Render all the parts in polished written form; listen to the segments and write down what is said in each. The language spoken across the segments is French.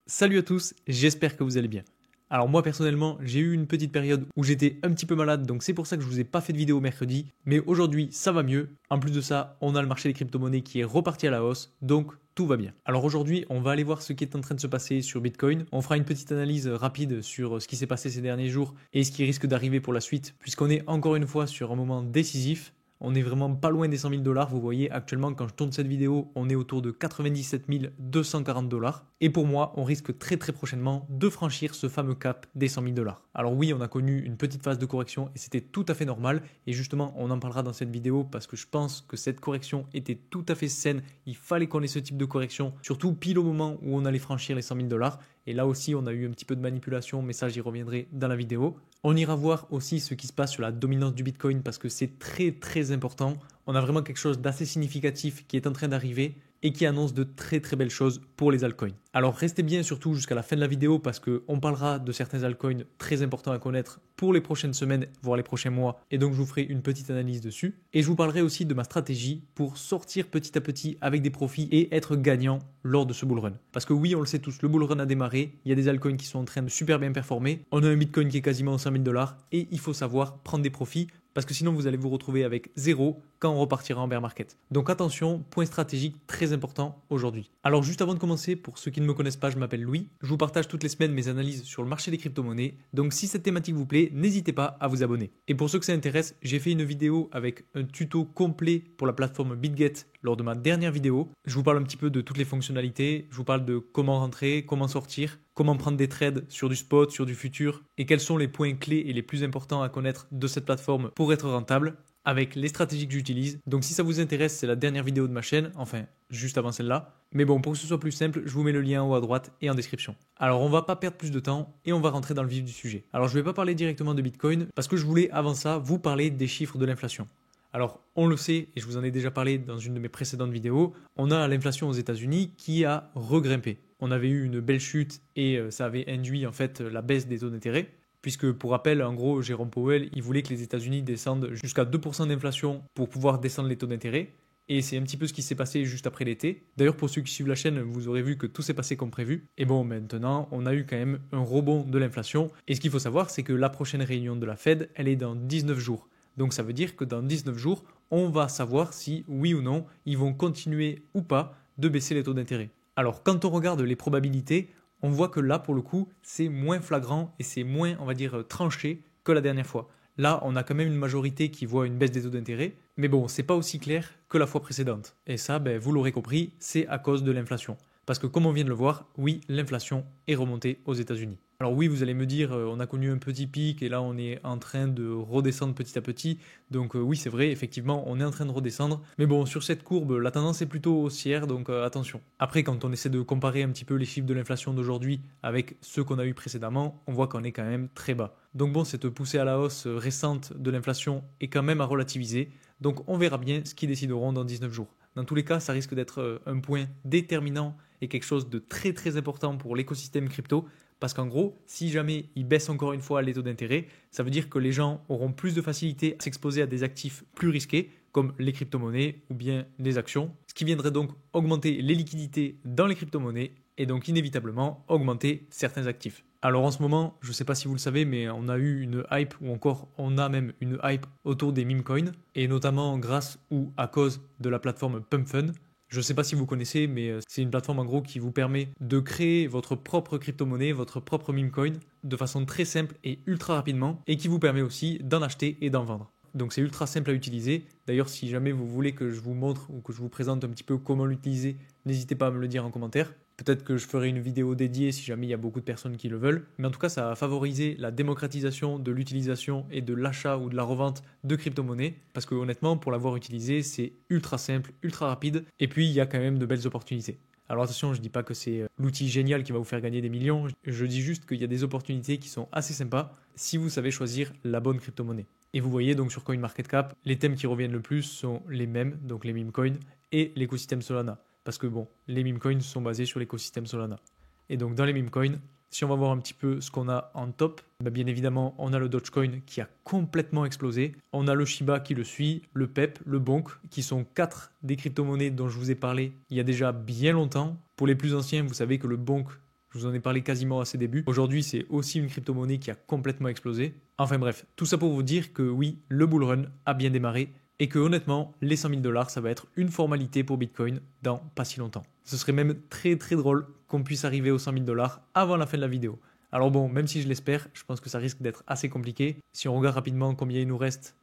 Salut à tous, j'espère que vous allez bien. Alors moi personnellement, j'ai eu une petite période où j'étais un petit peu malade, donc c'est pour ça que je vous ai pas fait de vidéo mercredi, mais aujourd'hui ça va mieux. En plus de ça, on a le marché des crypto-monnaies qui est reparti à la hausse, donc tout va bien. Alors aujourd'hui, on va aller voir ce qui est en train de se passer sur Bitcoin. On fera une petite analyse rapide sur ce qui s'est passé ces derniers jours et ce qui risque d'arriver pour la suite, puisqu'on est encore une fois sur un moment décisif. On est vraiment pas loin des 100 000 $. Vous voyez, actuellement, quand je tourne cette vidéo, on est autour de 97 240 $. Et pour moi, on risque très prochainement de franchir ce fameux cap des 100 000 $. Alors oui, on a connu une petite phase de correction et c'était tout à fait normal. Et justement, on en parlera dans cette vidéo parce que je pense que cette correction était tout à fait saine. Il fallait qu'on ait ce type de correction, surtout pile au moment où on allait franchir les 100 000 $. Et là aussi, on a eu un petit peu de manipulation, mais ça, j'y reviendrai dans la vidéo. On ira voir aussi ce qui se passe sur la dominance du Bitcoin parce que c'est très important. On a vraiment quelque chose d'assez significatif qui est en train d'arriver et qui annonce de très belles choses pour les altcoins. Alors restez bien surtout jusqu'à la fin de la vidéo parce qu'on parlera de certains altcoins très importants à connaître pour les prochaines semaines, voire les prochains mois, et donc je vous ferai une petite analyse dessus. Et je vous parlerai aussi de ma stratégie pour sortir petit à petit avec des profits et être gagnant lors de ce bull run. Parce que oui, on le sait tous, le bull run a démarré, il y a des altcoins qui sont en train de super bien performer, on a un Bitcoin qui est quasiment aux 100 000 $ et il faut savoir prendre des profits parce que sinon vous allez vous retrouver avec zéro quand on repartira en bear market. Donc attention, point stratégique très important aujourd'hui. Alors juste avant de commencer, pour ceux qui ne me connaissent pas, je m'appelle Louis. Je vous partage toutes les semaines mes analyses sur le marché des crypto-monnaies. Donc si cette thématique vous plaît, n'hésitez pas à vous abonner. Et pour ceux que ça intéresse, j'ai fait une vidéo avec un tuto complet pour la plateforme BitGet lors de ma dernière vidéo. Je vous parle un petit peu de toutes les fonctionnalités, je vous parle de comment rentrer, comment sortir, comment prendre des trades sur du spot, sur du futur, et quels sont les points clés et les plus importants à connaître de cette plateforme pour être rentable, avec les stratégies que j'utilise. Donc si ça vous intéresse, c'est la dernière vidéo de ma chaîne, enfin juste avant celle-là. Mais bon, pour que ce soit plus simple, je vous mets le lien en haut à droite et en description. Alors on va pas perdre plus de temps et on va rentrer dans le vif du sujet. Alors je vais pas parler directement de Bitcoin parce que je voulais avant ça vous parler des chiffres de l'inflation. Alors, on le sait, et je vous en ai déjà parlé dans une de mes précédentes vidéos, on a l'inflation aux États-Unis qui a regrimpé. On avait eu une belle chute et ça avait induit en fait la baisse des taux d'intérêt. Puisque pour rappel, en gros, Jérôme Powell, il voulait que les États-Unis descendent jusqu'à 2% d'inflation pour pouvoir descendre les taux d'intérêt. Et c'est un petit peu ce qui s'est passé juste après l'été. D'ailleurs, pour ceux qui suivent la chaîne, vous aurez vu que tout s'est passé comme prévu. Et bon, maintenant, on a eu quand même un rebond de l'inflation. Et ce qu'il faut savoir, c'est que la prochaine réunion de la Fed, elle est dans 19 jours. Donc ça veut dire que dans 19 jours, on va savoir si, oui ou non, ils vont continuer ou pas de baisser les taux d'intérêt. Alors quand on regarde les probabilités, on voit que là, pour le coup, c'est moins flagrant et c'est moins, on va dire, tranché que la dernière fois. Là, on a quand même une majorité qui voit une baisse des taux d'intérêt, mais bon, c'est pas aussi clair que la fois précédente. Et ça, vous l'aurez compris, c'est à cause de l'inflation. Parce que comme on vient de le voir, oui, l'inflation est remontée aux États-Unis. Alors oui, vous allez me dire, on a connu un petit pic et là on est en train de redescendre petit à petit. Donc oui, c'est vrai, effectivement, on est en train de redescendre. Mais bon, sur cette courbe, la tendance est plutôt haussière, donc attention. Après, quand on essaie de comparer un petit peu les chiffres de l'inflation d'aujourd'hui avec ceux qu'on a eu précédemment, on voit qu'on est quand même très bas. Donc bon, cette poussée à la hausse récente de l'inflation est quand même à relativiser. Donc on verra bien ce qu'ils décideront dans 19 jours. Dans tous les cas, ça risque d'être un point déterminant et quelque chose de très important pour l'écosystème crypto. Parce qu'en gros, si jamais ils baissent encore une fois les taux d'intérêt, ça veut dire que les gens auront plus de facilité à s'exposer à des actifs plus risqués, comme les crypto-monnaies ou bien les actions, ce qui viendrait donc augmenter les liquidités dans les crypto-monnaies et donc inévitablement augmenter certains actifs. Alors en ce moment, je ne sais pas si vous le savez, mais on a eu une hype, ou encore on a même une hype autour des meme coins, et notamment grâce ou à cause de la plateforme PumpFun. Je ne sais pas si vous connaissez, mais c'est une plateforme en gros qui vous permet de créer votre propre crypto-monnaie, votre propre meme coin, de façon très simple et ultra rapidement, et qui vous permet aussi d'en acheter et d'en vendre. Donc c'est ultra simple à utiliser. D'ailleurs, si jamais vous voulez que je vous montre ou que je vous présente un petit peu comment l'utiliser, n'hésitez pas à me le dire en commentaire. Peut-être que je ferai une vidéo dédiée si jamais il y a beaucoup de personnes qui le veulent. Mais en tout cas, ça va favoriser la démocratisation de l'utilisation et de l'achat ou de la revente de crypto-monnaies. Parce que honnêtement, pour l'avoir utilisé, c'est ultra simple, ultra rapide. Et puis, il y a quand même de belles opportunités. Alors attention, je ne dis pas que c'est l'outil génial qui va vous faire gagner des millions. Je dis juste qu'il y a des opportunités qui sont assez sympas si vous savez choisir la bonne crypto-monnaie. Et vous voyez donc sur CoinMarketCap, les thèmes qui reviennent le plus sont les mêmes, donc les meme coins, et l'écosystème Solana. Parce que bon, les meme coins sont basés sur l'écosystème Solana. Et donc dans les meme coins, si on va voir un petit peu ce qu'on a en top, bien évidemment, on a le Dogecoin qui a complètement explosé. On a le Shiba qui le suit, le PEP, le Bonk, qui sont 4 des crypto-monnaies dont je vous ai parlé il y a déjà bien longtemps. Pour les plus anciens, vous savez que le Bonk Je vous en ai parlé quasiment à ses débuts. Aujourd'hui, c'est aussi une crypto-monnaie qui a complètement explosé. Enfin bref, tout ça pour vous dire que oui, le bull run a bien démarré et que honnêtement, les 100 000 $, ça va être une formalité pour Bitcoin dans pas si longtemps. Ce serait même très très drôle qu'on puisse arriver aux 100 000 $ avant la fin de la vidéo. Alors bon, même si je l'espère, je pense que ça risque d'être assez compliqué. Si on regarde rapidement combien il nous reste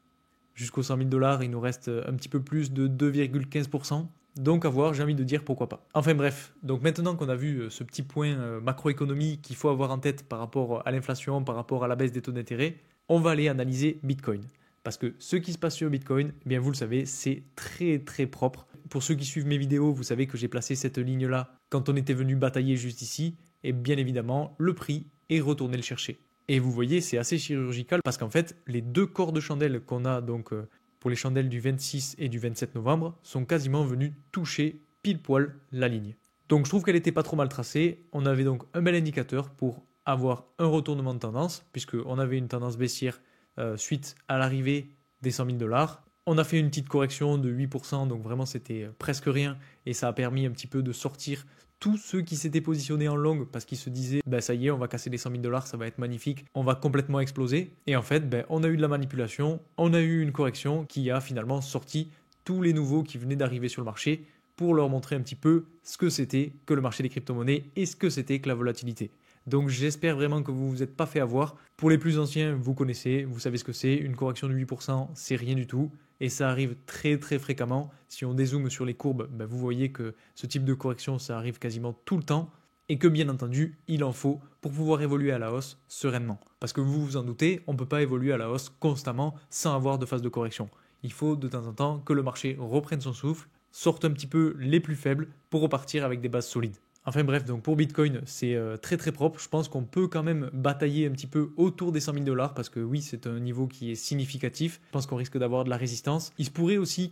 jusqu'aux 100 000 $, il nous reste un petit peu plus de 2,15%. Donc à voir, j'ai envie de dire pourquoi pas. Enfin bref, donc maintenant qu'on a vu ce petit point macroéconomique qu'il faut avoir en tête par rapport à l'inflation, par rapport à la baisse des taux d'intérêt, on va aller analyser Bitcoin. Parce que ce qui se passe sur Bitcoin, eh bien vous le savez, c'est très très propre. Pour ceux qui suivent mes vidéos, vous savez que j'ai placé cette ligne-là quand on était venu batailler juste ici. Et bien évidemment, le prix est retourné le chercher. Et vous voyez, c'est assez chirurgical parce qu'en fait, les deux corps de chandelle qu'on a donc pour les chandelles du 26 et du 27 novembre sont quasiment venus toucher pile poil la ligne. Donc je trouve qu'elle n'était pas trop mal tracée. On avait donc un bel indicateur pour avoir un retournement de tendance, puisqu'on avait une tendance baissière suite à l'arrivée des 100 000 $. On a fait une petite correction de 8%, donc vraiment c'était presque rien, et ça a permis un petit peu de sortir tous ceux qui s'étaient positionnés en long parce qu'ils se disaient ça y est, on va casser les 100 000 $, ça va être magnifique, on va complètement exploser. Et en fait, on a eu de la manipulation, on a eu une correction qui a finalement sorti tous les nouveaux qui venaient d'arriver sur le marché pour leur montrer un petit peu ce que c'était que le marché des crypto-monnaies et ce que c'était que la volatilité. Donc j'espère vraiment que vous ne vous êtes pas fait avoir. Pour les plus anciens, vous connaissez, vous savez ce que c'est. Une correction de 8%, c'est rien du tout. Et ça arrive très très fréquemment. Si on dézoome sur les courbes, vous voyez que ce type de correction, ça arrive quasiment tout le temps. Et que bien entendu, il en faut pour pouvoir évoluer à la hausse sereinement. Parce que vous vous en doutez, on ne peut pas évoluer à la hausse constamment sans avoir de phase de correction. Il faut de temps en temps que le marché reprenne son souffle, sorte un petit peu les plus faibles pour repartir avec des bases solides. Enfin bref, donc pour Bitcoin, c'est très très propre. Je pense qu'on peut quand même batailler un petit peu autour des 100 000 $ parce que oui, c'est un niveau qui est significatif. Je pense qu'on risque d'avoir de la résistance. Il se pourrait aussi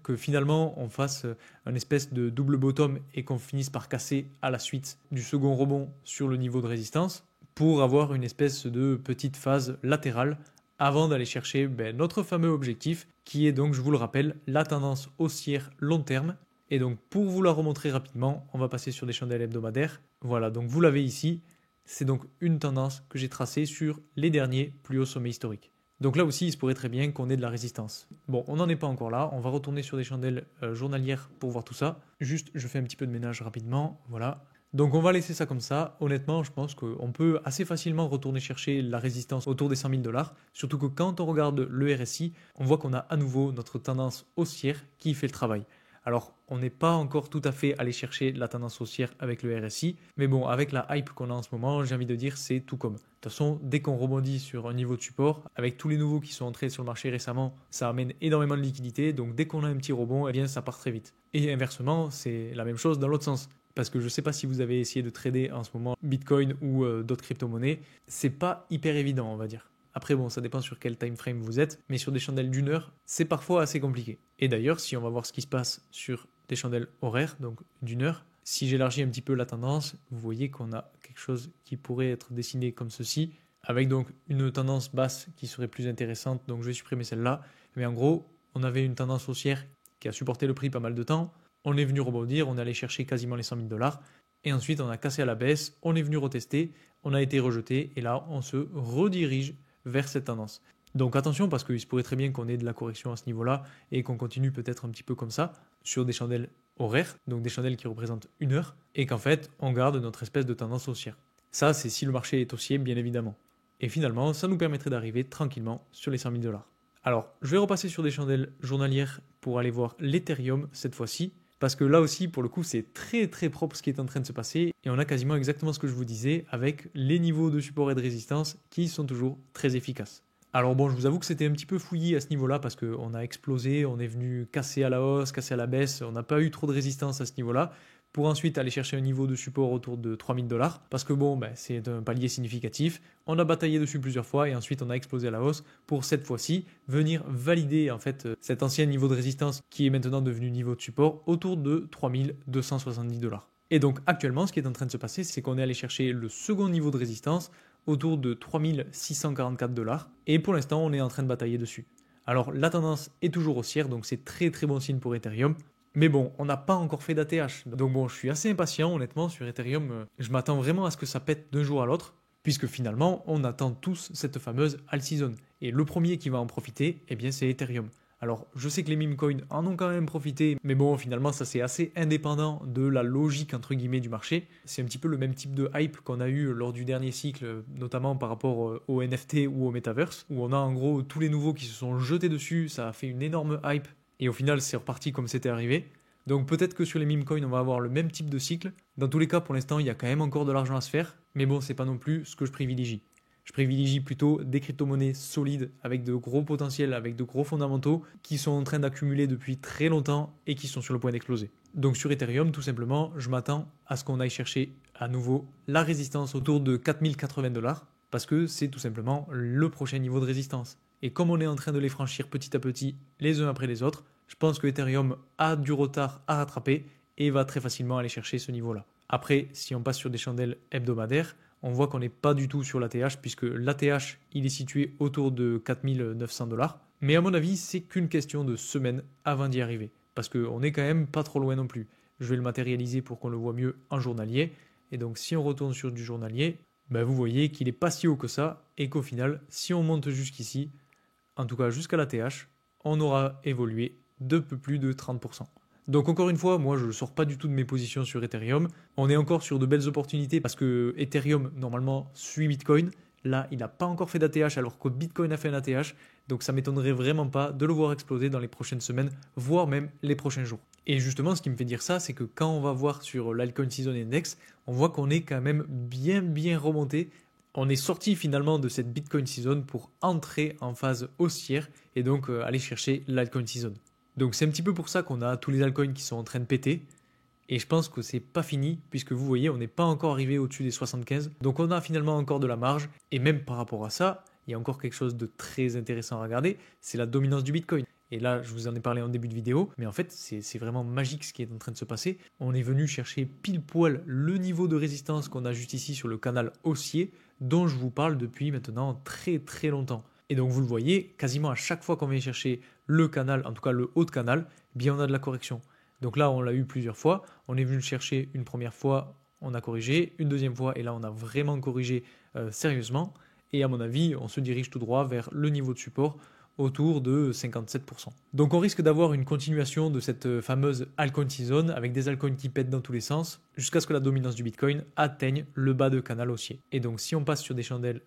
que finalement on fasse un espèce de double bottom et qu'on finisse par casser à la suite du second rebond sur le niveau de résistance pour avoir une espèce de petite phase latérale avant d'aller chercher notre fameux objectif qui est donc, je vous le rappelle, la tendance haussière long terme. Et donc pour vous la remontrer rapidement, on va passer sur des chandelles hebdomadaires. Voilà, donc vous l'avez ici. C'est donc une tendance que j'ai tracée sur les derniers plus hauts sommets historiques. Donc là aussi, il se pourrait très bien qu'on ait de la résistance. Bon, on n'en est pas encore là. On va retourner sur des chandelles journalières pour voir tout ça. Juste, je fais un petit peu de ménage rapidement. Voilà. Donc on va laisser ça comme ça. Honnêtement, je pense qu'on peut assez facilement retourner chercher la résistance autour des 100 000 $. Surtout que quand on regarde le RSI, on voit qu'on a à nouveau notre tendance haussière qui fait le travail. Alors, on n'est pas encore tout à fait allé chercher la tendance haussière avec le RSI, mais bon, avec la hype qu'on a en ce moment, j'ai envie de dire c'est tout comme. De toute façon, dès qu'on rebondit sur un niveau de support, avec tous les nouveaux qui sont entrés sur le marché récemment, ça amène énormément de liquidités, donc dès qu'on a un petit rebond, eh bien ça part très vite. Et inversement, c'est la même chose dans l'autre sens. Parce que je ne sais pas si vous avez essayé de trader en ce moment Bitcoin ou d'autres crypto-monnaies, c'est pas hyper évident, on va dire. Après, bon, ça dépend sur quel time frame vous êtes, mais sur des chandelles d'une heure, c'est parfois assez compliqué. Et d'ailleurs, si on va voir ce qui se passe sur des chandelles horaires, donc d'une heure, si j'élargis un petit peu la tendance, vous voyez qu'on a quelque chose qui pourrait être dessiné comme ceci, avec donc une tendance basse qui serait plus intéressante, donc je vais supprimer celle-là. Mais en gros, on avait une tendance haussière qui a supporté le prix pas mal de temps, on est venu rebondir, on est allé chercher quasiment les 100 000 $, et ensuite on a cassé à la baisse, on est venu retester, on a été rejeté, et là on se redirige vers cette tendance. Donc attention parce qu'il se pourrait très bien qu'on ait de la correction à ce niveau-là et qu'on continue peut-être un petit peu comme ça sur des chandelles horaires, donc des chandelles qui représentent une heure, et qu'en fait on garde notre espèce de tendance haussière. Ça c'est si le marché est haussier bien évidemment. Et finalement ça nous permettrait d'arriver tranquillement sur les 100 000 $. Alors je vais repasser sur des chandelles journalières pour aller voir l'Ethereum cette fois-ci. Parce que là aussi, pour le coup, c'est très très propre ce qui est en train de se passer et on a quasiment exactement ce que je vous disais avec les niveaux de support et de résistance qui sont toujours très efficaces. Alors bon, je vous avoue que c'était un petit peu fouillis à ce niveau-là parce qu'on a explosé, on est venu casser à la hausse, casser à la baisse, on n'a pas eu trop de résistance à ce niveau-là pour ensuite aller chercher un niveau de support autour de 3 000 $ parce que bon, c'est un palier significatif. On a bataillé dessus plusieurs fois et ensuite on a explosé à la hausse pour cette fois-ci venir valider en fait cet ancien niveau de résistance qui est maintenant devenu niveau de support autour de 3 270 $. Et donc actuellement, ce qui est en train de se passer, c'est qu'on est allé chercher le second niveau de résistance autour de 3 644 $. Et pour l'instant, on est en train de batailler dessus. Alors la tendance est toujours haussière, donc c'est très très bon signe pour Ethereum. Mais bon, on n'a pas encore fait d'ATH. Donc bon, je suis assez impatient honnêtement sur Ethereum. Je m'attends vraiment à ce que ça pète d'un jour à l'autre, puisque finalement, on attend tous cette fameuse alt season. Et le premier qui va en profiter, eh bien c'est Ethereum. Alors, je sais que les meme coins en ont quand même profité, mais bon, finalement, ça c'est assez indépendant de la logique entre guillemets du marché. C'est un petit peu le même type de hype qu'on a eu lors du dernier cycle, notamment par rapport au NFT ou au Metaverse, où on a en gros tous les nouveaux qui se sont jetés dessus, ça a fait une énorme hype, et au final, c'est reparti comme c'était arrivé. Donc peut-être que sur les meme coins, on va avoir le même type de cycle. Dans tous les cas, pour l'instant, il y a quand même encore de l'argent à se faire, mais bon, c'est pas non plus ce que je privilégie. Je privilégie plutôt des crypto-monnaies solides avec de gros potentiels, avec de gros fondamentaux qui sont en train d'accumuler depuis très longtemps et qui sont sur le point d'exploser. Donc sur Ethereum, tout simplement, je m'attends à ce qu'on aille chercher à nouveau la résistance autour de 4080 $ parce que c'est tout simplement le prochain niveau de résistance. Et comme on est en train de les franchir petit à petit, les uns après les autres, je pense que Ethereum a du retard à rattraper et va très facilement aller chercher ce niveau-là. Après, si on passe sur des chandelles hebdomadaires, on voit qu'on n'est pas du tout sur l'ATH puisque l'ATH, il est situé autour de 4900 $. Mais à mon avis, c'est qu'une question de semaines avant d'y arriver parce qu'on n'est quand même pas trop loin non plus. Je vais le matérialiser pour qu'on le voit mieux en journalier. Et donc, si on retourne sur du journalier, vous voyez qu'il n'est pas si haut que ça et qu'au final, si on monte jusqu'ici, en tout cas jusqu'à l'ATH, on aura évolué de peu plus de 30%. Donc encore une fois, moi je ne sors pas du tout de mes positions sur Ethereum. On est encore sur de belles opportunités parce que Ethereum normalement suit Bitcoin. Là, il n'a pas encore fait d'ATH alors que Bitcoin a fait un ATH. Donc ça m'étonnerait vraiment pas de le voir exploser dans les prochaines semaines, voire même les prochains jours. Et justement, ce qui me fait dire ça, c'est que quand on va voir sur l'Altcoin Season Index, on voit qu'on est quand même bien remonté. On est sorti finalement de cette Bitcoin Season pour entrer en phase haussière et donc aller chercher l'Altcoin Season. Donc c'est un petit peu pour ça qu'on a tous les altcoins qui sont en train de péter. Et je pense que c'est pas fini, puisque vous voyez, on n'est pas encore arrivé au-dessus des 75. Donc on a finalement encore de la marge. Et même par rapport à ça, il y a encore quelque chose de très intéressant à regarder, c'est la dominance du Bitcoin. Et là, je vous en ai parlé en début de vidéo, mais en fait, c'est vraiment magique ce qui est en train de se passer. On est venu chercher pile poil le niveau de résistance qu'on a juste ici sur le canal haussier, dont je vous parle depuis maintenant très longtemps. Et donc vous le voyez, quasiment à chaque fois qu'on vient chercher le canal, en tout cas le haut de canal, bien on a de la correction. Donc là on l'a eu plusieurs fois, on est venu le chercher une première fois, on a corrigé, une deuxième fois et là on a vraiment corrigé sérieusement. Et à mon avis, on se dirige tout droit vers le niveau de support autour de 57%. Donc on risque d'avoir une continuation de cette fameuse altcoin season avec des altcoins qui pètent dans tous les sens jusqu'à ce que la dominance du Bitcoin atteigne le bas de canal haussier. Et donc si on passe sur des chandelles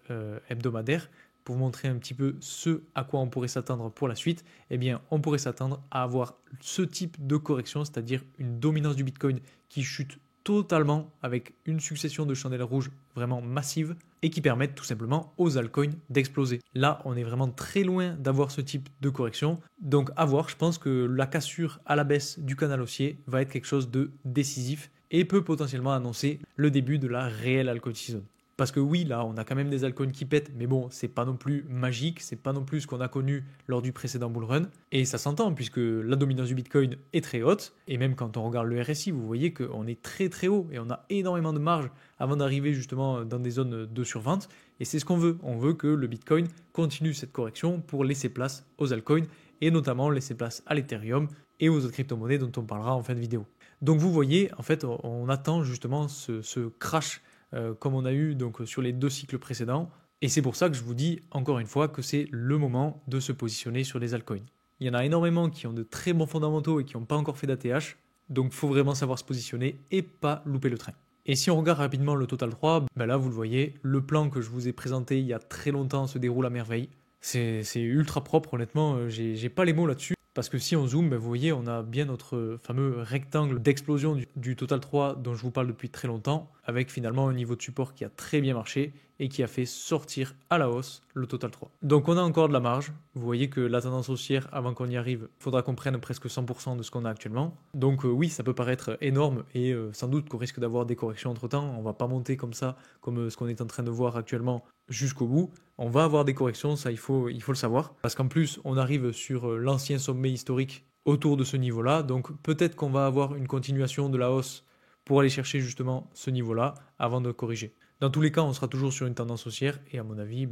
hebdomadaires, pour vous montrer un petit peu ce à quoi on pourrait s'attendre pour la suite, eh bien, on pourrait s'attendre à avoir ce type de correction, c'est-à-dire une dominance du Bitcoin qui chute totalement avec une succession de chandelles rouges vraiment massives et qui permettent tout simplement aux altcoins d'exploser. Là, on est vraiment très loin d'avoir ce type de correction. Donc à voir, je pense que la cassure à la baisse du canal haussier va être quelque chose de décisif et peut potentiellement annoncer le début de la réelle altcoin season. Parce que oui, là, on a quand même des altcoins qui pètent, mais bon, c'est pas non plus magique, c'est pas non plus ce qu'on a connu lors du précédent bull run. Et ça s'entend, puisque la dominance du Bitcoin est très haute, et même quand on regarde le RSI, vous voyez qu'on est très haut, et on a énormément de marge avant d'arriver justement dans des zones de survente. Et c'est ce qu'on veut. On veut que le Bitcoin continue cette correction pour laisser place aux altcoins, et notamment laisser place à l'Ethereum et aux autres crypto-monnaies dont on parlera en fin de vidéo. Donc vous voyez, en fait, on attend justement ce crash comme on a eu donc sur les 2 cycles précédents. Et c'est pour ça que je vous dis encore une fois que c'est le moment de se positionner sur les altcoins. Il y en a énormément qui ont de très bons fondamentaux et qui n'ont pas encore fait d'ATH, donc il faut vraiment savoir se positionner et pas louper le train. Et si on regarde rapidement le Total 3, là vous le voyez, le plan que je vous ai présenté il y a très longtemps se déroule à merveille. C'est ultra propre, honnêtement, j'ai pas les mots là-dessus. Parce que si on zoome, vous voyez, on a bien notre fameux rectangle d'explosion du Total 3 dont je vous parle depuis très longtemps, avec finalement un niveau de support qui a très bien marché et qui a fait sortir à la hausse le Total 3. Donc on a encore de la marge. Vous voyez que la tendance haussière, avant qu'on y arrive, il faudra qu'on prenne presque 100% de ce qu'on a actuellement. Donc oui, ça peut paraître énorme et sans doute qu'on risque d'avoir des corrections entre-temps. On ne va pas monter comme ça, comme ce qu'on est en train de voir actuellement jusqu'au bout. On va avoir des corrections, ça il faut le savoir. Parce qu'en plus, on arrive sur l'ancien sommet historique autour de ce niveau-là. Donc peut-être qu'on va avoir une continuation de la hausse pour aller chercher justement ce niveau-là avant de corriger. Dans tous les cas, on sera toujours sur une tendance haussière et à mon avis,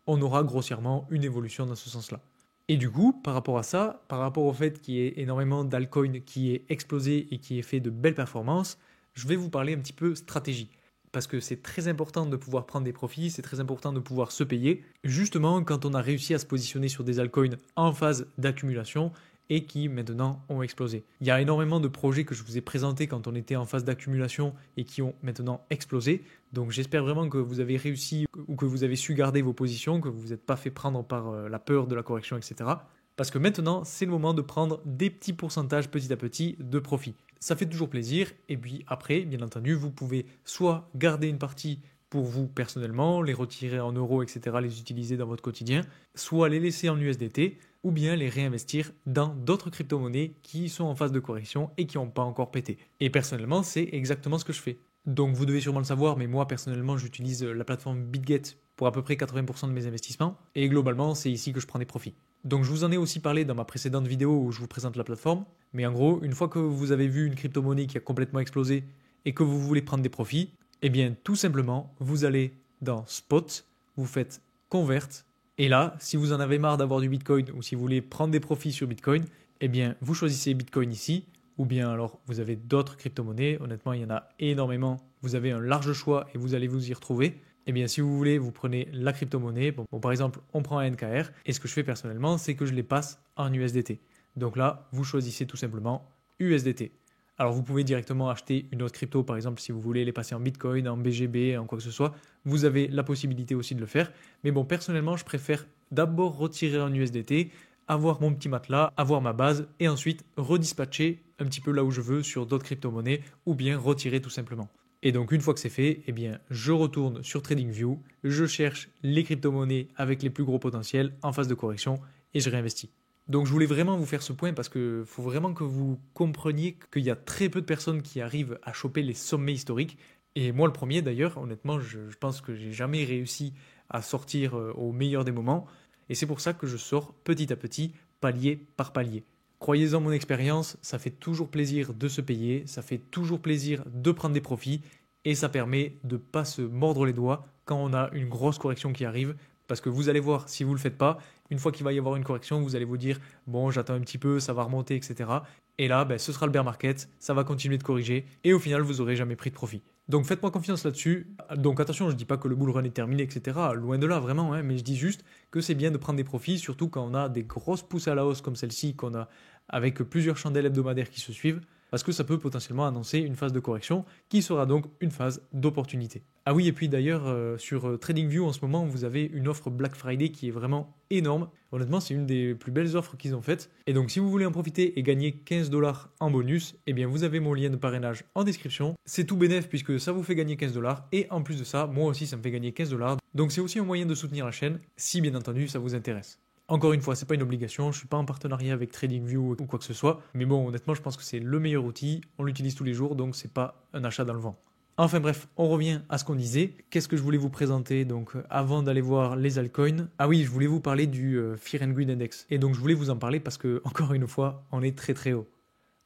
on aura grossièrement une évolution dans ce sens-là. Et du coup, par rapport à ça, par rapport au fait qu'il y ait énormément d'altcoins qui est explosé et qui ait fait de belles performances, je vais vous parler un petit peu stratégie. Parce que c'est très important de pouvoir prendre des profits, c'est très important de pouvoir se payer, justement quand on a réussi à se positionner sur des altcoins en phase d'accumulation et qui maintenant ont explosé. Il y a énormément de projets que je vous ai présentés quand on était en phase d'accumulation et qui ont maintenant explosé. Donc j'espère vraiment que vous avez réussi ou que vous avez su garder vos positions, que vous vous êtes pas fait prendre par la peur de la correction, etc. Parce que maintenant, c'est le moment de prendre des petits pourcentages petit à petit de profit. Ça fait toujours plaisir. Et puis après, bien entendu, vous pouvez soit garder une partie pour vous personnellement, les retirer en euros, etc., les utiliser dans votre quotidien, soit les laisser en USDT, ou bien les réinvestir dans d'autres crypto-monnaies qui sont en phase de correction et qui n'ont pas encore pété. Et personnellement, c'est exactement ce que je fais. Donc vous devez sûrement le savoir, mais moi personnellement, j'utilise la plateforme BitGet pour à peu près 80% de mes investissements, et globalement, c'est ici que je prends des profits. Donc je vous en ai aussi parlé dans ma précédente vidéo où je vous présente la plateforme, mais en gros, une fois que vous avez vu une crypto-monnaie qui a complètement explosé et que vous voulez prendre des profits, eh bien tout simplement, vous allez dans Spot, vous faites Convert, et là, si vous en avez marre d'avoir du Bitcoin ou si vous voulez prendre des profits sur Bitcoin, eh bien vous choisissez Bitcoin ici, ou bien alors vous avez d'autres crypto-monnaies, honnêtement il y en a énormément, vous avez un large choix et vous allez vous y retrouver. Eh bien, si vous voulez, vous prenez la crypto-monnaie. Bon, par exemple, on prend un NKR. Et ce que je fais personnellement, c'est que je les passe en USDT. Donc là, vous choisissez tout simplement USDT. Alors, vous pouvez directement acheter une autre crypto, par exemple, si vous voulez les passer en Bitcoin, en BGB, en quoi que ce soit. Vous avez la possibilité aussi de le faire. Mais bon, personnellement, je préfère d'abord retirer en USDT, avoir mon petit matelas, avoir ma base et ensuite redispatcher un petit peu là où je veux sur d'autres crypto-monnaies ou bien retirer tout simplement. Et donc une fois que c'est fait, eh bien, je retourne sur TradingView, je cherche les crypto-monnaies avec les plus gros potentiels en phase de correction et je réinvestis. Donc je voulais vraiment vous faire ce point parce qu'il faut vraiment que vous compreniez qu'il y a très peu de personnes qui arrivent à choper les sommets historiques. Et moi le premier d'ailleurs, honnêtement, je pense que j'ai jamais réussi à sortir au meilleur des moments. Et c'est pour ça que je sors petit à petit, palier par palier. Croyez-en mon expérience, ça fait toujours plaisir de se payer, ça fait toujours plaisir de prendre des profits et ça permet de ne pas se mordre les doigts quand on a une grosse correction qui arrive. Parce que vous allez voir, si vous ne le faites pas, une fois qu'il va y avoir une correction, vous allez vous dire bon, j'attends un petit peu, ça va remonter, etc. Et là, ce sera le bear market, ça va continuer de corriger et au final, vous n'aurez jamais pris de profit. Donc faites-moi confiance là-dessus. Donc attention, je ne dis pas que le bull run est terminé, etc. Loin de là, vraiment, hein, mais je dis juste que c'est bien de prendre des profits, surtout quand on a des grosses pousses à la hausse comme celle-ci, qu'on a avec plusieurs chandelles hebdomadaires qui se suivent, parce que ça peut potentiellement annoncer une phase de correction qui sera donc une phase d'opportunité. Ah oui, et puis d'ailleurs, sur TradingView en ce moment, vous avez une offre Black Friday qui est vraiment énorme. Honnêtement, c'est une des plus belles offres qu'ils ont faites. Et donc, si vous voulez en profiter et gagner 15 $ en bonus, eh bien, vous avez mon lien de parrainage en description. C'est tout bénef puisque ça vous fait gagner 15 $. Et en plus de ça, moi aussi, ça me fait gagner 15 $. Donc, c'est aussi un moyen de soutenir la chaîne si, bien entendu, ça vous intéresse. Encore une fois, c'est pas une obligation, je suis pas en partenariat avec TradingView ou quoi que ce soit, mais bon, honnêtement, je pense que c'est le meilleur outil, on l'utilise tous les jours, donc c'est pas un achat dans le vent. Enfin bref, on revient à ce qu'on disait. Qu'est-ce que je voulais vous présenter donc avant d'aller voir les altcoins? Ah oui, je voulais vous parler du Fear and Greed Index. Et donc je voulais vous en parler parce que, encore une fois, on est très très haut.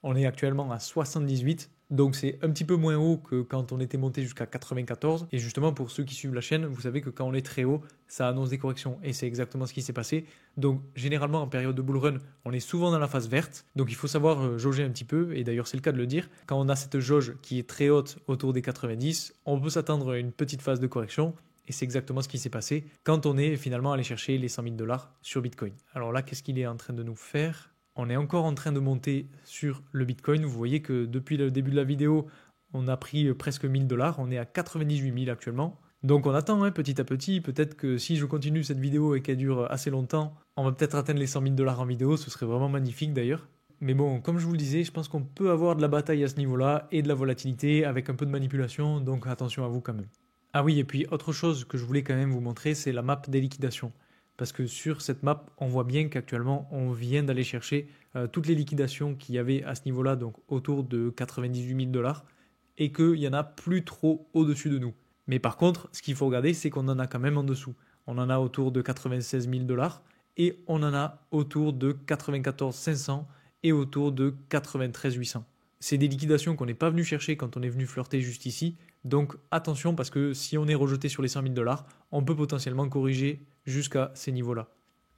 On est actuellement à 78, donc c'est un petit peu moins haut que quand on était monté jusqu'à 94. Et justement, pour ceux qui suivent la chaîne, vous savez que quand on est très haut, ça annonce des corrections. Et c'est exactement ce qui s'est passé. Donc généralement, en période de bull run, on est souvent dans la phase verte. Donc il faut savoir jauger un petit peu. Et d'ailleurs, c'est le cas de le dire. Quand on a cette jauge qui est très haute, autour des 90, on peut s'attendre à une petite phase de correction. Et c'est exactement ce qui s'est passé quand on est finalement allé chercher les 100 000 $ sur Bitcoin. Alors là, qu'est-ce qu'il est en train de nous faire ? On est encore en train de monter sur le Bitcoin. Vous voyez que depuis le début de la vidéo, on a pris presque 1000 $. On est à 98 000 actuellement. Donc on attend petit à petit. Peut-être que si je continue cette vidéo et qu'elle dure assez longtemps, on va peut-être atteindre les 100 000 $ en vidéo. Ce serait vraiment magnifique d'ailleurs. Mais bon, comme je vous le disais, je pense qu'on peut avoir de la bataille à ce niveau-là et de la volatilité avec un peu de manipulation. Donc attention à vous quand même. Ah oui, et puis autre chose que je voulais quand même vous montrer, c'est la map des liquidations. Parce que sur cette map, on voit bien qu'actuellement, on vient d'aller chercher toutes les liquidations qu'il y avait à ce niveau-là, donc autour de 98 000 $, et qu'il n'y en a plus trop au-dessus de nous. Mais par contre, ce qu'il faut regarder, c'est qu'on en a quand même en dessous. On en a autour de 96 000 $, et on en a autour de 94 500 et autour de 93 800. C'est des liquidations qu'on n'est pas venu chercher quand on est venu flirter juste ici. Donc attention parce que si on est rejeté sur les 100 000 $, on peut potentiellement corriger jusqu'à ces niveaux-là.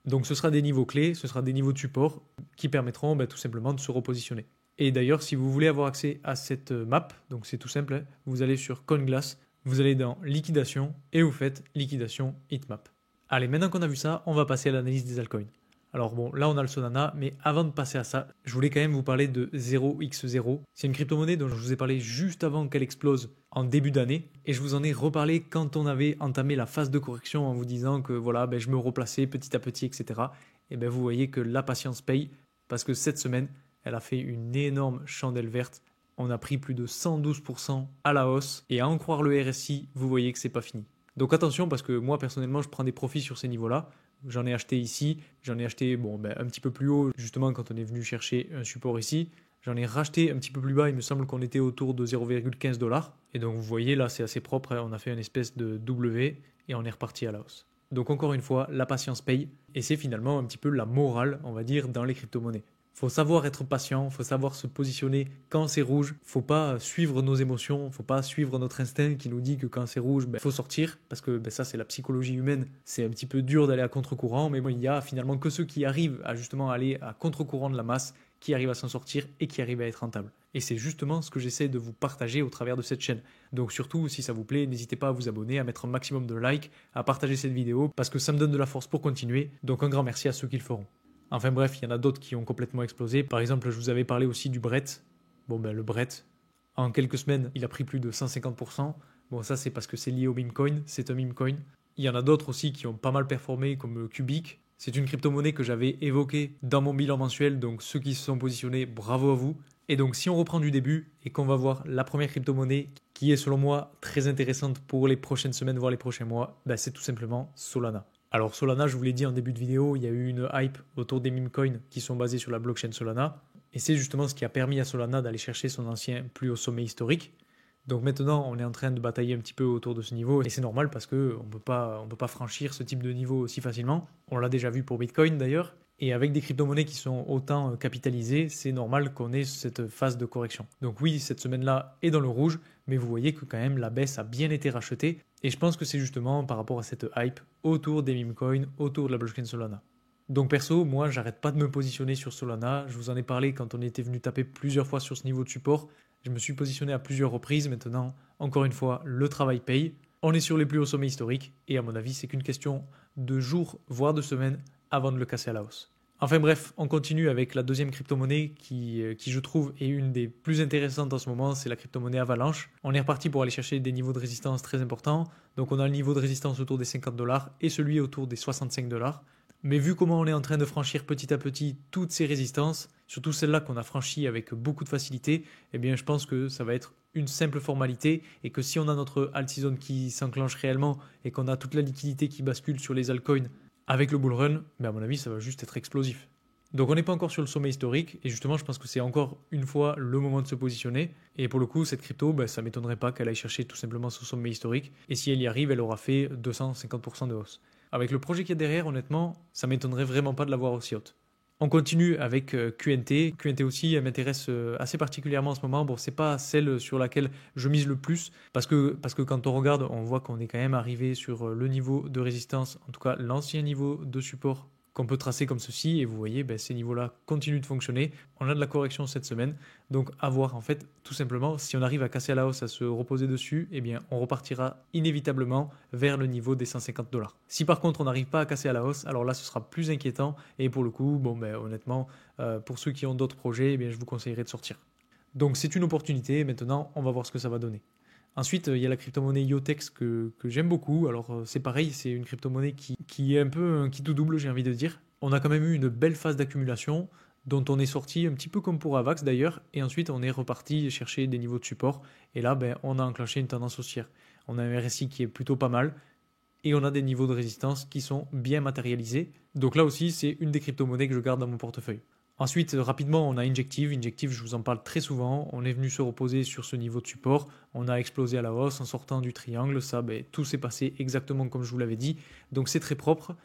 Donc ce sera des niveaux clés, ce sera des niveaux de support qui permettront tout simplement de se repositionner. Et d'ailleurs, si vous voulez avoir accès à cette map, donc c'est tout simple, hein, vous allez sur CoinGlass, vous allez dans liquidation et vous faites liquidation heatmap. Allez, maintenant qu'on a vu ça, on va passer à l'analyse des altcoins. Alors bon, là on a le Solana, mais avant de passer à ça, je voulais quand même vous parler de 0x0. C'est une crypto-monnaie dont je vous ai parlé juste avant qu'elle explose en début d'année. Et je vous en ai reparlé quand on avait entamé la phase de correction en vous disant que voilà, je me replaçais petit à petit, etc. Et vous voyez que la patience paye, parce que cette semaine, elle a fait une énorme chandelle verte. On a pris plus de 112% à la hausse. Et à en croire le RSI, vous voyez que c'est pas fini. Donc attention, parce que moi personnellement, je prends des profits sur ces niveaux-là. J'en ai acheté ici, j'en ai acheté un petit peu plus haut, justement quand on est venu chercher un support ici. J'en ai racheté un petit peu plus bas, il me semble qu'on était autour de 0,15$. Et donc vous voyez là, c'est assez propre, hein, on a fait une espèce de W et on est reparti à la hausse. Donc encore une fois, la patience paye et c'est finalement un petit peu la morale, on va dire, dans les crypto-monnaies. Faut savoir être patient, faut savoir se positionner quand c'est rouge. Faut pas suivre nos émotions, faut pas suivre notre instinct qui nous dit que quand c'est rouge, faut sortir parce que ça c'est la psychologie humaine. C'est un petit peu dur d'aller à contre-courant, mais bon, il y a finalement que ceux qui arrivent à justement aller à contre-courant de la masse, qui arrivent à s'en sortir et qui arrivent à être rentables. Et c'est justement ce que j'essaie de vous partager au travers de cette chaîne. Donc surtout, si ça vous plaît, n'hésitez pas à vous abonner, à mettre un maximum de likes, à partager cette vidéo parce que ça me donne de la force pour continuer. Donc un grand merci à ceux qui le feront. Enfin bref, il y en a d'autres qui ont complètement explosé. Par exemple, je vous avais parlé aussi du Brett. Le Brett, en quelques semaines, il a pris plus de 150%. Bon, ça c'est parce que c'est lié au meme coin, c'est un meme coin. Il y en a d'autres aussi qui ont pas mal performé, comme Cubic. C'est une crypto-monnaie que j'avais évoquée dans mon bilan mensuel, donc ceux qui se sont positionnés, bravo à vous. Et donc si on reprend du début et qu'on va voir la première crypto-monnaie qui est selon moi très intéressante pour les prochaines semaines, voire les prochains mois, c'est tout simplement Solana. Alors Solana, je vous l'ai dit en début de vidéo, il y a eu une hype autour des meme coins qui sont basés sur la blockchain Solana. Et c'est justement ce qui a permis à Solana d'aller chercher son ancien plus haut sommet historique. Donc maintenant, on est en train de batailler un petit peu autour de ce niveau. Et c'est normal parce qu'on ne peut pas franchir ce type de niveau aussi facilement. On l'a déjà vu pour Bitcoin d'ailleurs. Et avec des crypto-monnaies qui sont autant capitalisées, c'est normal qu'on ait cette phase de correction. Donc oui, cette semaine-là est dans le rouge, mais vous voyez que quand même la baisse a bien été rachetée. Et je pense que c'est justement par rapport à cette hype autour des meme coins, autour de la blockchain Solana. Donc perso, moi, j'arrête pas de me positionner sur Solana. Je vous en ai parlé quand on était venu taper plusieurs fois sur ce niveau de support. Je me suis positionné à plusieurs reprises. Maintenant, encore une fois, le travail paye. On est sur les plus hauts sommets historiques. Et à mon avis, c'est qu'une question de jours, voire de semaines, avant de le casser à la hausse. Enfin bref, on continue avec la deuxième crypto-monnaie qui je trouve est une des plus intéressantes en ce moment, c'est la crypto-monnaie Avalanche. On est reparti pour aller chercher des niveaux de résistance très importants. Donc on a le niveau de résistance autour des $50 et celui autour des $65. Mais vu comment on est en train de franchir petit à petit toutes ces résistances, surtout celle-là qu'on a franchie avec beaucoup de facilité, je pense que ça va être une simple formalité et que si on a notre alt season qui s'enclenche réellement et qu'on a toute la liquidité qui bascule sur les altcoins avec le bull run, à mon avis, ça va juste être explosif. Donc on n'est pas encore sur le sommet historique et justement, je pense que c'est encore une fois le moment de se positionner. Et pour le coup, cette crypto, ça ne m'étonnerait pas qu'elle aille chercher tout simplement son sommet historique. Et si elle y arrive, elle aura fait 250% de hausse. Avec le projet qu'il y a derrière, honnêtement, ça m'étonnerait vraiment pas de la voir aussi haute. On continue avec QNT. QNT aussi, elle m'intéresse assez particulièrement en ce moment. Bon, c'est pas celle sur laquelle je mise le plus parce que quand on regarde, on voit qu'on est quand même arrivé sur le niveau de résistance, en tout cas l'ancien niveau de support qu'on peut tracer comme ceci et vous voyez ces niveaux-là continuent de fonctionner. On a de la correction cette semaine, donc à voir en fait tout simplement si on arrive à casser à la hausse, à se reposer dessus, on repartira inévitablement vers le niveau des $150. Si par contre on n'arrive pas à casser à la hausse, alors là ce sera plus inquiétant et pour le coup, honnêtement, pour ceux qui ont d'autres projets, je vous conseillerais de sortir. Donc c'est une opportunité, maintenant on va voir ce que ça va donner. Ensuite, il y a la crypto-monnaie Yotex que j'aime beaucoup. Alors, c'est pareil, c'est une crypto-monnaie qui est un peu un qui tout double, j'ai envie de dire. On a quand même eu une belle phase d'accumulation dont on est sorti un petit peu comme pour Avax d'ailleurs. Et ensuite, on est reparti chercher des niveaux de support. Et là, on a enclenché une tendance haussière. On a un RSI qui est plutôt pas mal. Et on a des niveaux de résistance qui sont bien matérialisés. Donc là aussi, c'est une des crypto-monnaies que je garde dans mon portefeuille. Ensuite, rapidement, on a Injective. Injective, je vous en parle très souvent. On est venu se reposer sur ce niveau de support. On a explosé à la hausse en sortant du triangle. Ça, tout s'est passé exactement comme je vous l'avais dit. Donc c'est très propre.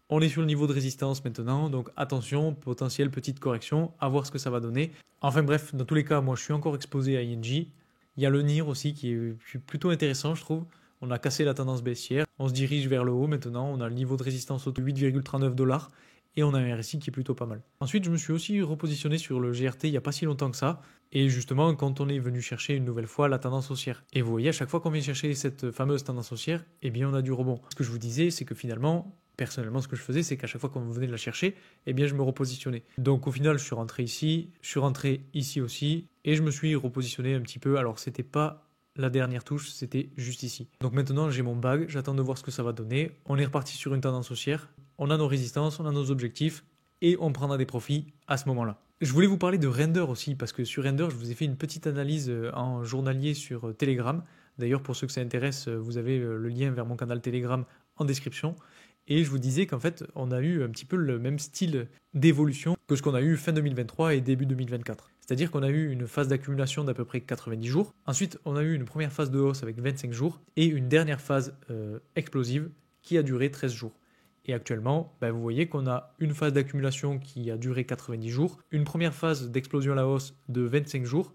On est sur le niveau de résistance maintenant. Donc attention, potentielle petite correction. À voir ce que ça va donner. Enfin bref, dans tous les cas, moi, je suis encore exposé à ING. Il y a le NIR aussi qui est plutôt intéressant, je trouve. On a cassé la tendance baissière. On se dirige vers le haut maintenant, on a le niveau de résistance autour de 8,39 $ et on a un RSI qui est plutôt pas mal. Ensuite, je me suis aussi repositionné sur le GRT il n'y a pas si longtemps que ça, et justement quand on est venu chercher une nouvelle fois la tendance haussière. Et vous voyez, à chaque fois qu'on vient chercher cette fameuse tendance haussière, eh bien on a du rebond. Ce que je vous disais, c'est que finalement, personnellement, ce que je faisais, c'est qu'à chaque fois qu'on venait de la chercher, eh bien je me repositionnais. Donc au final, je suis rentré ici, je suis rentré ici aussi, et je me suis repositionné un petit peu. Alors c'était pas la dernière touche, c'était juste ici. Donc maintenant, j'ai mon bag, j'attends de voir ce que ça va donner. On est reparti sur une tendance haussière. On a nos résistances, on a nos objectifs et on prendra des profits à ce moment-là. Je voulais vous parler de Render aussi parce que sur Render, je vous ai fait une petite analyse en journalier sur Telegram. D'ailleurs, pour ceux que ça intéresse, vous avez le lien vers mon canal Telegram en description. Et je vous disais qu'en fait, on a eu un petit peu le même style d'évolution que ce qu'on a eu fin 2023 et début 2024. C'est-à-dire qu'on a eu une phase d'accumulation d'à peu près 90 jours. Ensuite, on a eu une première phase de hausse avec 25 jours et une dernière phase explosive qui a duré 13 jours. Et actuellement, vous voyez qu'on a une phase d'accumulation qui a duré 90 jours, une première phase d'explosion à la hausse de 25 jours,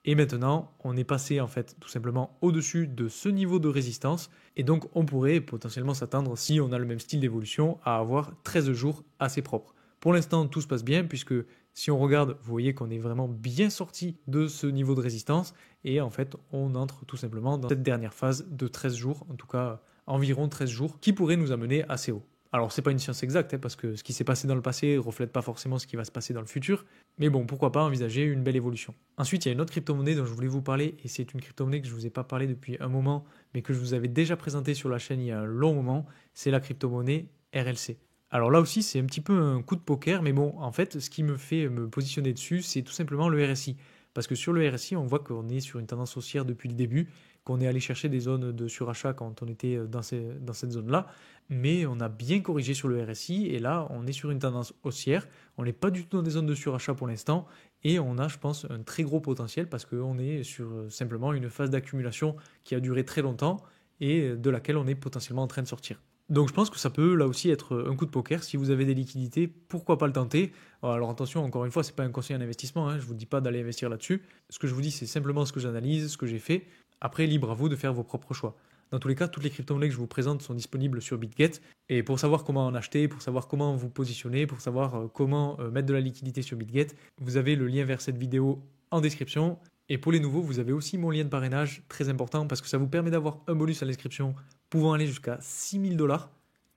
et maintenant, on est passé en fait tout simplement au-dessus de ce niveau de résistance, et donc on pourrait potentiellement s'attendre, si on a le même style d'évolution, à avoir 13 jours assez propres. Pour l'instant, tout se passe bien, puisque si on regarde, vous voyez qu'on est vraiment bien sorti de ce niveau de résistance, et en fait, on entre tout simplement dans cette dernière phase de 13 jours, en tout cas environ 13 jours, qui pourrait nous amener assez haut. Alors, c'est pas une science exacte, parce que ce qui s'est passé dans le passé ne reflète pas forcément ce qui va se passer dans le futur. Mais bon, pourquoi pas envisager une belle évolution. Ensuite, il y a une autre crypto-monnaie dont je voulais vous parler, et c'est une crypto-monnaie que je ne vous ai pas parlé depuis un moment, mais que je vous avais déjà présentée sur la chaîne il y a un long moment, c'est la crypto-monnaie RLC. Alors là aussi, c'est un petit peu un coup de poker, mais bon, en fait, ce qui me fait me positionner dessus, c'est tout simplement le RSI. Parce que sur le RSI, on voit qu'on est sur une tendance haussière depuis le début, qu'on est allé chercher des zones de surachat quand on était dans cette zone-là, mais on a bien corrigé sur le RSI, et là, on est sur une tendance haussière, on n'est pas du tout dans des zones de surachat pour l'instant, et on a, je pense, un très gros potentiel, parce qu'on est sur simplement une phase d'accumulation qui a duré très longtemps, et de laquelle on est potentiellement en train de sortir. Donc je pense que ça peut là aussi être un coup de poker. Si vous avez des liquidités, pourquoi pas le tenter? Alors attention, encore une fois, c'est pas un conseil en investissement, je ne vous dis pas d'aller investir là-dessus. Ce que je vous dis, c'est simplement ce que j'analyse, ce que j'ai fait. Après, libre à vous de faire vos propres choix. Dans tous les cas, toutes les crypto-monnaies que je vous présente sont disponibles sur BitGet. Et pour savoir comment en acheter, pour savoir comment vous positionner, pour savoir comment mettre de la liquidité sur BitGet, vous avez le lien vers cette vidéo en description. Et pour les nouveaux, vous avez aussi mon lien de parrainage, très important, parce que ça vous permet d'avoir un bonus à l'inscription pouvant aller jusqu'à 6 000 $,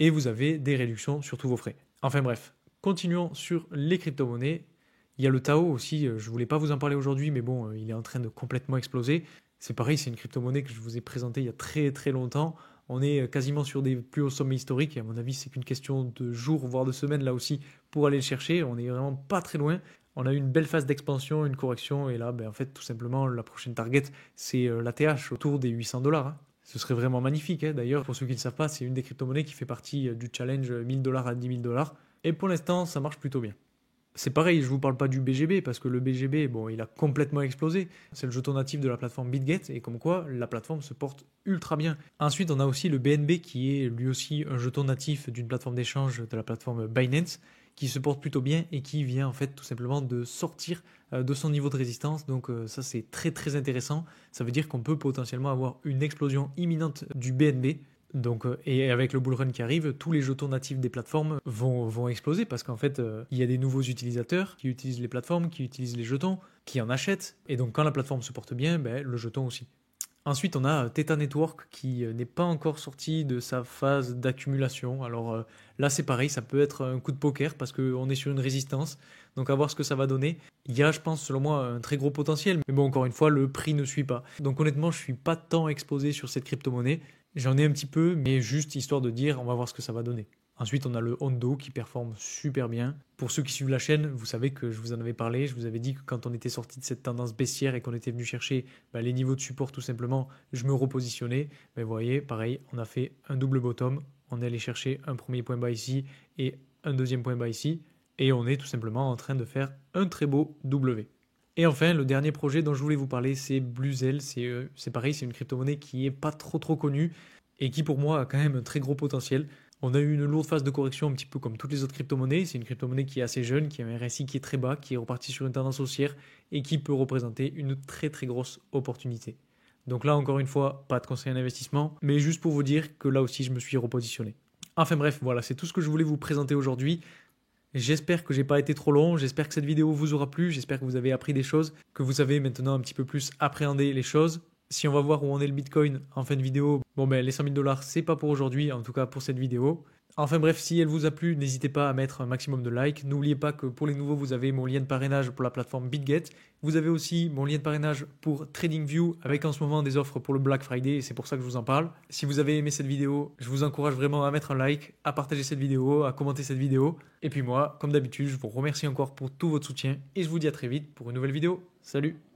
et vous avez des réductions sur tous vos frais. Enfin bref, continuons sur les crypto-monnaies. Il y a le Tao aussi, je ne voulais pas vous en parler aujourd'hui, mais bon, il est en train de complètement exploser. C'est pareil, c'est une crypto-monnaie que je vous ai présentée il y a très très longtemps. On est quasiment sur des plus hauts sommets historiques, et à mon avis, c'est qu'une question de jours, voire de semaines là aussi, pour aller le chercher. On n'est vraiment pas très loin. On a eu une belle phase d'expansion, une correction, et là, en fait, tout simplement, la prochaine target, c'est l'ATH autour des 800 $. Ce serait vraiment magnifique. D'ailleurs, pour ceux qui ne le savent pas, c'est une des crypto-monnaies qui fait partie du challenge 1000 $ à 10 000 $. Et pour l'instant, ça marche plutôt bien. C'est pareil, je ne vous parle pas du BGB, parce que le BGB, il a complètement explosé. C'est le jeton natif de la plateforme BitGet, et comme quoi, la plateforme se porte ultra bien. Ensuite, on a aussi le BNB, qui est lui aussi un jeton natif d'une plateforme d'échange de la plateforme Binance, qui se porte plutôt bien et qui vient en fait tout simplement de sortir de son niveau de résistance. Donc ça, c'est très très intéressant. Ça veut dire qu'on peut potentiellement avoir une explosion imminente du BNB. Donc, et avec le bull run qui arrive, tous les jetons natifs des plateformes vont exploser, parce qu'en fait, il y a des nouveaux utilisateurs qui utilisent les plateformes, qui utilisent les jetons, qui en achètent. Et donc quand la plateforme se porte bien, le jeton aussi. Ensuite, on a Theta Network qui n'est pas encore sorti de sa phase d'accumulation. Alors là, c'est pareil, ça peut être un coup de poker parce qu'on est sur une résistance. Donc à voir ce que ça va donner. Il y a, je pense, selon moi, un très gros potentiel. Mais bon, encore une fois, le prix ne suit pas. Donc honnêtement, je ne suis pas tant exposé sur cette crypto-monnaie. J'en ai un petit peu, mais juste histoire de dire, on va voir ce que ça va donner. Ensuite, on a le Hondo qui performe super bien. Pour ceux qui suivent la chaîne, vous savez que je vous en avais parlé. Je vous avais dit que quand on était sorti de cette tendance baissière et qu'on était venu chercher les niveaux de support tout simplement, je me repositionnais. Mais vous voyez, pareil, on a fait un double bottom. On est allé chercher un premier point bas ici et un deuxième point bas ici. Et on est tout simplement en train de faire un très beau W. Et enfin, le dernier projet dont je voulais vous parler, c'est Bluezelle. C'est pareil, c'est une crypto-monnaie qui n'est pas trop connue et qui pour moi a quand même un très gros potentiel. On a eu une lourde phase de correction un petit peu comme toutes les autres crypto-monnaies. C'est une crypto-monnaie qui est assez jeune, qui a un RSI qui est très bas, qui est reparti sur une tendance haussière et qui peut représenter une très très grosse opportunité. Donc là, encore une fois, pas de conseil en investissement, mais juste pour vous dire que là aussi, je me suis repositionné. Enfin bref, voilà, c'est tout ce que je voulais vous présenter aujourd'hui. J'espère que j'ai pas été trop long, j'espère que cette vidéo vous aura plu, j'espère que vous avez appris des choses, que vous savez maintenant un petit peu plus appréhender les choses. Si on va voir où en est le Bitcoin en fin de vidéo, bon ben les 100 000 $, c'est pas pour aujourd'hui, en tout cas pour cette vidéo. Enfin bref, si elle vous a plu, n'hésitez pas à mettre un maximum de likes. N'oubliez pas que pour les nouveaux, vous avez mon lien de parrainage pour la plateforme BitGet. Vous avez aussi mon lien de parrainage pour TradingView avec en ce moment des offres pour le Black Friday et c'est pour ça que je vous en parle. Si vous avez aimé cette vidéo, je vous encourage vraiment à mettre un like, à partager cette vidéo, à commenter cette vidéo. Et puis moi, comme d'habitude, je vous remercie encore pour tout votre soutien et je vous dis à très vite pour une nouvelle vidéo. Salut!